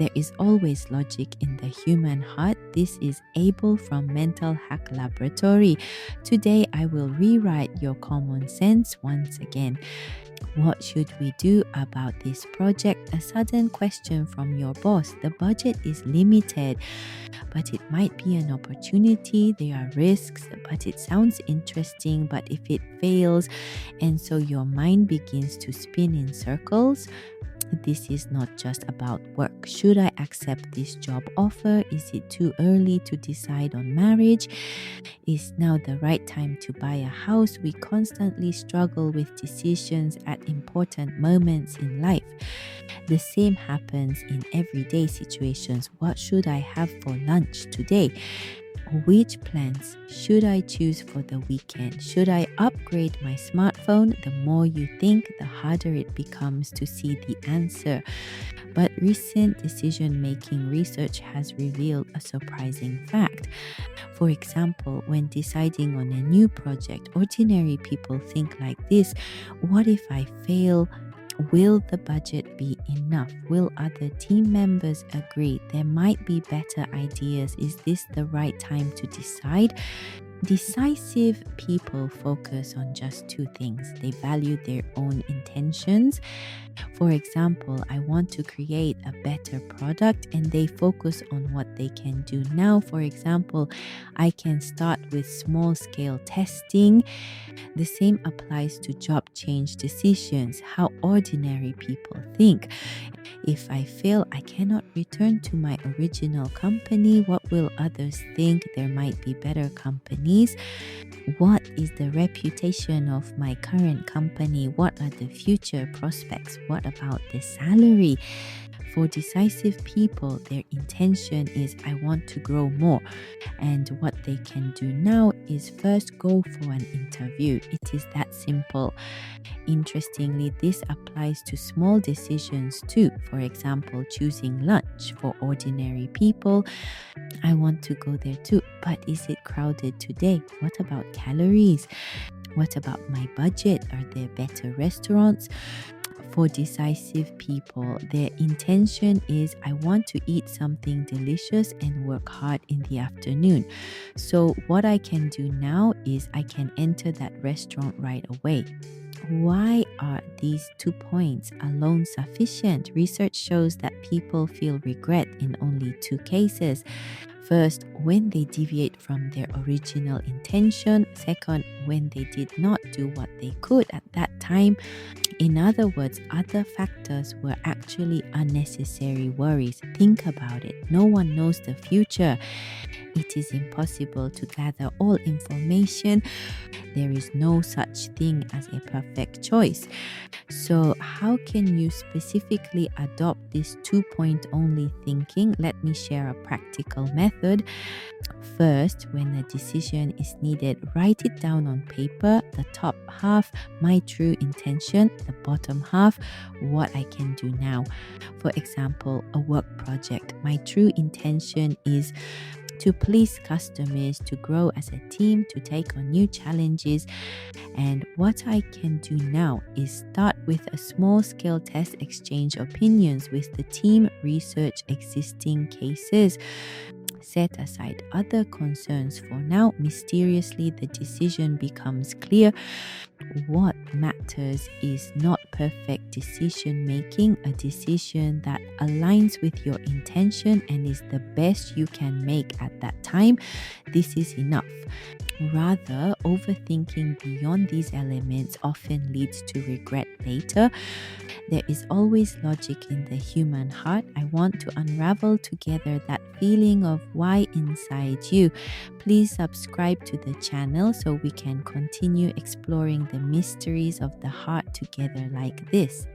There is always logic in the human heart. This is Abel from Mental Hack Laboratory. Today I will rewrite your common sense once again. What should we do about this project? A sudden question from your boss. The budget is limited, but it might be an opportunity. There are risks, but it sounds interesting. But if it fails, and so your mind begins to spin in circles. This is not just about work. Should I accept this job offer? Is it too early to decide on marriage? Is now the right time to buy a house? We constantly struggle with decisions at important moments in life. The same happens in everyday situations. What should I have for lunch today? Which plans should I choose for the weekend? Should I upgrade my smartphone? The more you think, the harder it becomes to see the answer. But recent decision-making research has revealed a surprising fact. For example, when deciding on a new project, ordinary people think like this: what if I fail? Will the budget be enough? Will other team members agree? There might be better ideas. Is this the right time to decide? Decisive people focus on just two things. They value their own intentions. For example, I want to create a better product, and they focus on what they can do now. For example, I can start with small-scale testing. The same applies to job change decisions, how ordinary people think. If I fail, I cannot return to my original company. What will others think? There might be better companies. What is the reputation of my current company? What are the future prospects? What about the salary? For decisive people, their intention is, I want to grow more. And what they can do now is first go for an interview. It is that simple. Interestingly, this applies to small decisions too. For example, choosing lunch. For ordinary people, I want to go there too, but is it crowded today? What about calories? What about my budget? Are there better restaurants? For decisive people, their intention is, I want to eat something delicious and work hard in the afternoon. So what I can do now is I can enter that restaurant right away. Why are these 2 points alone sufficient? Research shows that people feel regret in only 2 cases. First, when they deviate from their original intention. Second, when they did not do what they could at that time. In other words, other factors were actually unnecessary worries. Think about it. No one knows the future. It is impossible to gather all information. There is no such thing as a perfect choice. So how can you specifically adopt this 2-point only thinking? Let me share a practical method. First, when a decision is needed, write it down on paper. The top half, my true intention. The bottom half, what I can do now. For example, a work project. My true intention is to please customers, to grow as a team, to take on new challenges. And what I can do now is start with a small-scale test, exchange opinions with the team, research existing cases. Set aside other concerns for now. Mysteriously, the decision becomes clear. What matters is not perfect decision making, a decision that aligns with your intention and is the best you can make at that time. This is enough. Rather, overthinking beyond these elements often leads to regret later. There is always logic in the human heart. I want to unravel together that feeling of why inside you. Please subscribe to the channel so we can continue exploring the mysteries of the heart together like this.